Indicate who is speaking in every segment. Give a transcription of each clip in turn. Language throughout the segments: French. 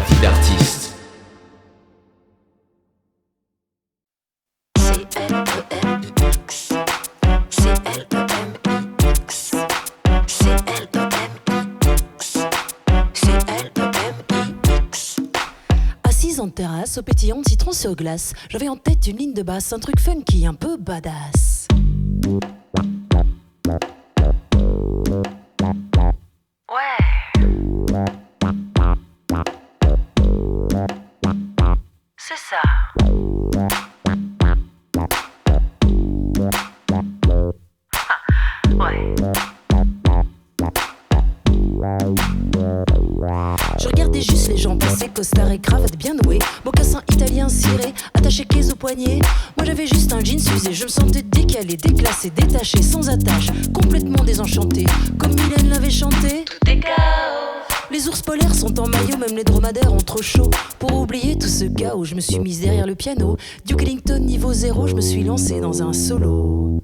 Speaker 1: vie d'artiste.
Speaker 2: C-L-E-M-I-X C-L-E-M-I-X C-L-E-M-I-X C-L-E-M-I-X.
Speaker 3: Assise en terrasse, au pétillant de citron sur glace, j'avais en tête une ligne de basse, un truc funky, un peu badass.
Speaker 2: C'est ça. Ouais.
Speaker 3: Je regardais juste les gens passer, costard et cravate bien nouée, mocassin italien ciré, attaché caisse au poignet. Moi j'avais juste un jeans usé, je me sentais décalé, déclassé, détaché, sans attache, complètement désenchanté, comme Mylène l'avait chanté.
Speaker 2: Tout est chaos.
Speaker 3: Les ours polaires sont en maillot, même les dromadaires ont trop chaud. Pour oublier tout ce chaos, je me suis mise derrière le piano. Duke Ellington niveau 0, je me suis lancée dans un solo.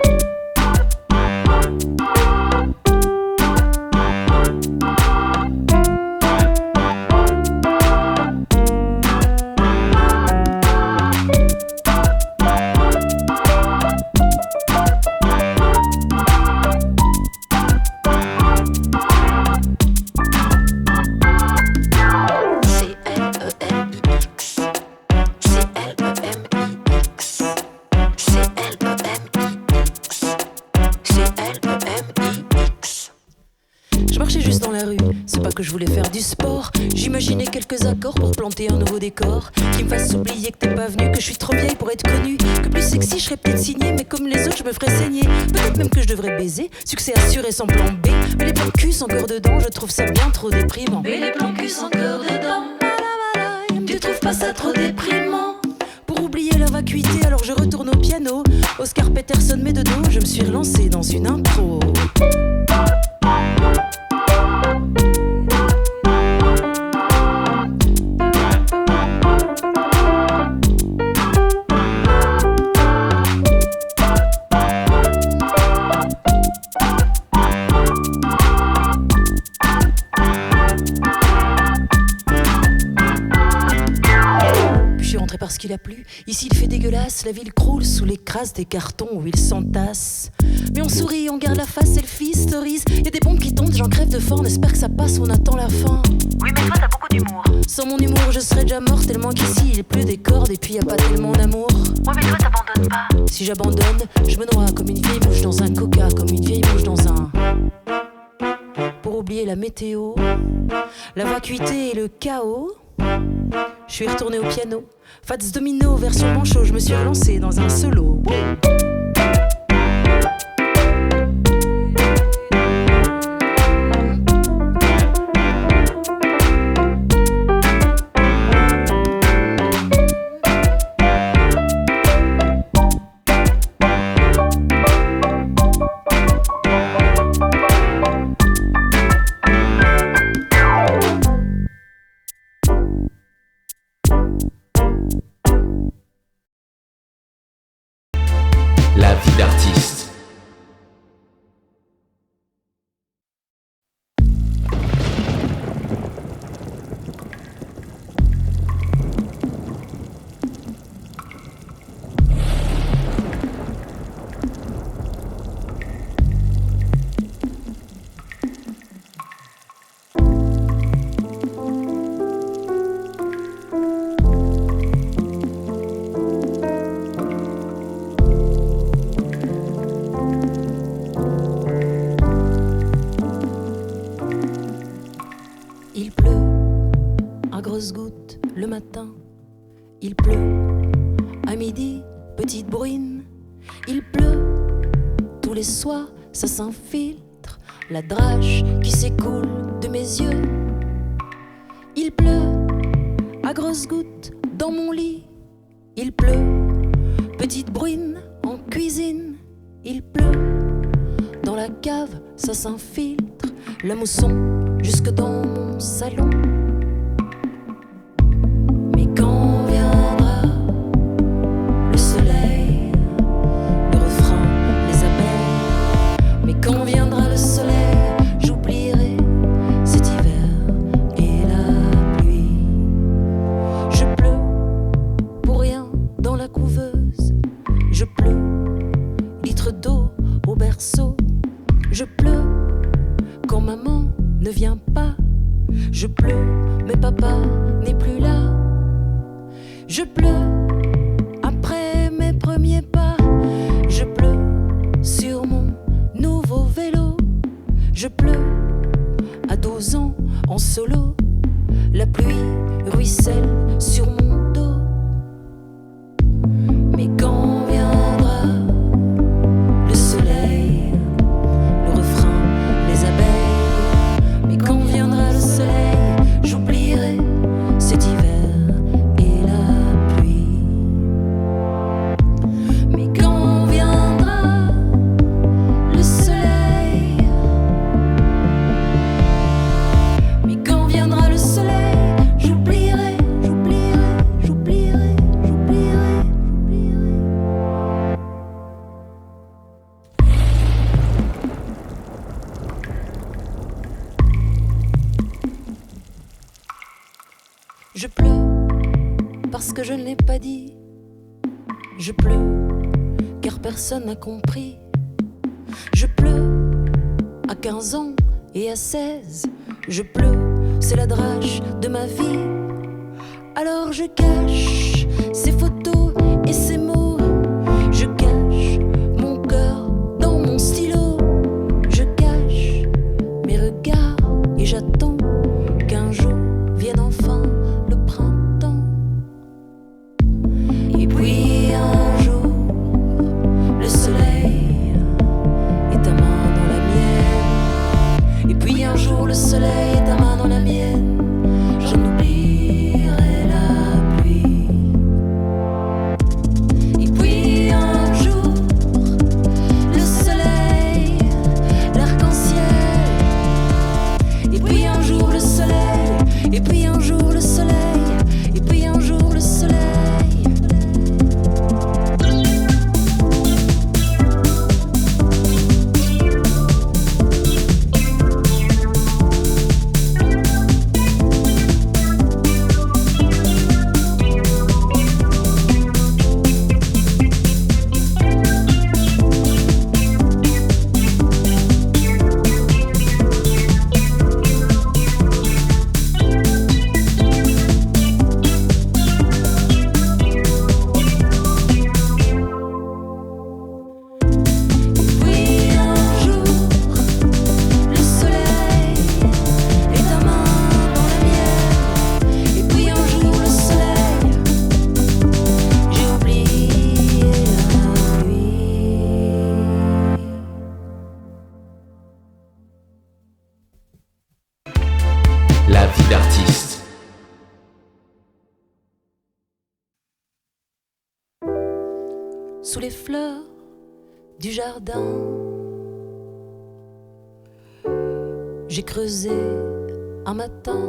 Speaker 3: Que je voulais faire du sport, j'imaginais quelques accords pour planter un nouveau décor qui me fasse oublier que t'es pas venu, que je suis trop vieille pour être connue, que plus sexy je serais peut-être signée, mais comme les autres je me ferais saigner. Peut-être même que je devrais baiser, succès assuré sans plan B, mais les plans cul sans encore dedans, je trouve ça bien trop déprimant.
Speaker 2: Mais les plans cul sans encore dedans, tu trouves pas ça trop déprimant?
Speaker 3: Pour oublier la vacuité, alors je retourne au piano. Oscar Peterson met de dos, je me suis relancée dans une impro. Parce qu'il a plu, ici il fait dégueulasse, la ville croule sous les crasses des cartons où il s'entasse. Mais on sourit, on garde la face, selfie, stories. Y'a des bombes qui tombent, j'en crève de faim, on espère que ça passe, on attend la fin.
Speaker 2: Oui mais toi t'as beaucoup d'humour.
Speaker 3: Sans mon humour je serais déjà mort, tellement qu'ici il pleut des cordes et puis y a pas tellement d'amour.
Speaker 2: Ouais mais toi t'abandonnes pas.
Speaker 3: Si j'abandonne, je me noie comme une vieille mouche dans un coca, comme une vieille mouche dans un... Pour oublier la météo, la vacuité et le chaos, je suis retournée au piano. Fats Domino version manchot, je me suis relancée dans un solo.
Speaker 1: Vie d'artiste.
Speaker 3: grosses gouttes le matin. Il pleut à midi, petite bruine. Il pleut tous les soirs, ça s'infiltre. La drache qui s'écoule de mes yeux. Il pleut à grosses gouttes dans mon lit. Il pleut, petite bruine en cuisine. Il pleut dans la cave, ça s'infiltre. La mousson jusque dans mon salon. Mais quand viendra le soleil, le refrain, les abeilles. Mais quand viendra le soleil, j'oublierai cet hiver et la pluie. Je pleure après mes premiers pas. Je pleure sur mon nouveau vélo. Je pleure à 12 ans en solo. La pluie ruisselle sur mon dos. Mais quand viendra le soleil, le refrain, les abeilles. Mais quand viendra le soleil, j'oublierai cet hiver et la pluie. Mais quand viendra le soleil, mais quand viendra le soleil, j'oublierai, j'oublierai, j'oublierai, j'oublierai, j'oublierai. Je pleure parce que je ne l'ai pas dit. Je pleure car personne n'a compris. Je pleure à 15 ans et à 16. Je pleure, c'est la drache de ma vie. Alors je cache ces photos et ces mots. Je cache mon cœur dans mon stylo. Je cache mes regards et j'attends qu'un jour vienne enfin le printemps. Et puis un jour, le soleil est ta main dans la mienne. Et puis un jour, le soleil est ta main dans la mienne. J'en oublierai la pluie. Et puis un jour, le soleil, l'arc-en-ciel. Et puis un jour, le soleil. Et puis un jour, le soleil. Et puis un jour, le soleil.
Speaker 1: La vie d'artiste.
Speaker 3: Sous les fleurs du jardin, j'ai creusé un matin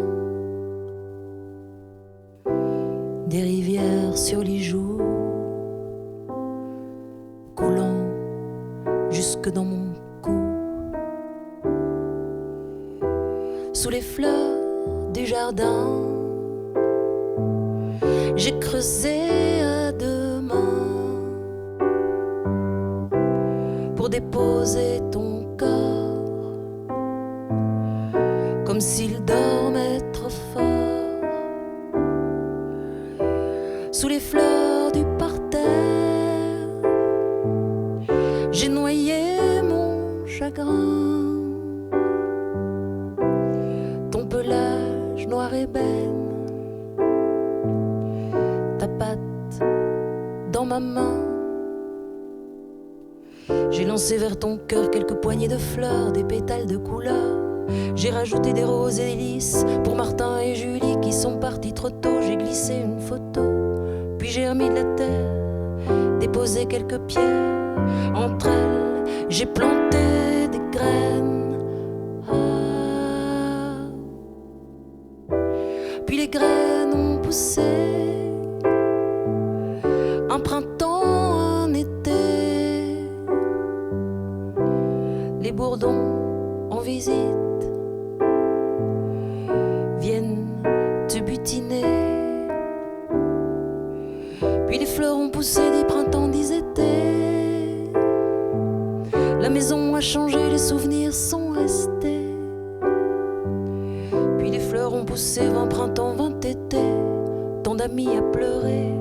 Speaker 3: des rivières sur les joues, coulant jusque dans mon cou. Sous les fleurs du jardin, j'ai creusé à deux mains pour déposer ton corps, comme s'il dormait trop fort. Sous les fleurs du parterre, j'ai noyé mon chagrin. Ton pelage noir ébène, ta patte dans ma main. J'ai lancé vers ton cœur quelques poignées de fleurs, des pétales de couleur. J'ai rajouté des roses et des lys pour Martin et Julie qui sont partis trop tôt. J'ai glissé une photo, puis j'ai remis de la terre, déposé quelques pierres. Entre elles, j'ai planté des graines. Ah. Puis les graines ont poussé, un printemps, un été. Les bourdons en visite viennent te butiner. Puis les fleurs ont poussé, des printemps, des étés. La maison a changé, les souvenirs sont restés. Puis les fleurs ont poussé, 20 printemps, 20 étés. Tant t'a mis à pleurer,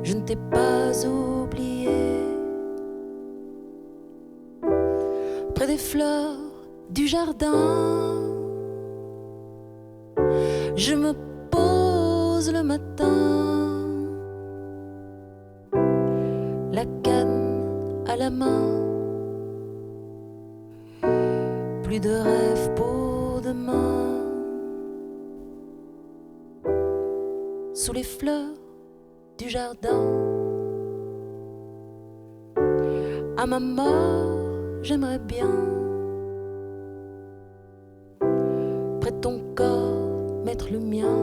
Speaker 3: je ne t'ai pas oublié. Près des fleurs du jardin, je me pose le matin, la canne à la main, plus de rêves pour demain. Sous les fleurs du jardin, à ma mort, j'aimerais bien près de ton corps mettre le mien.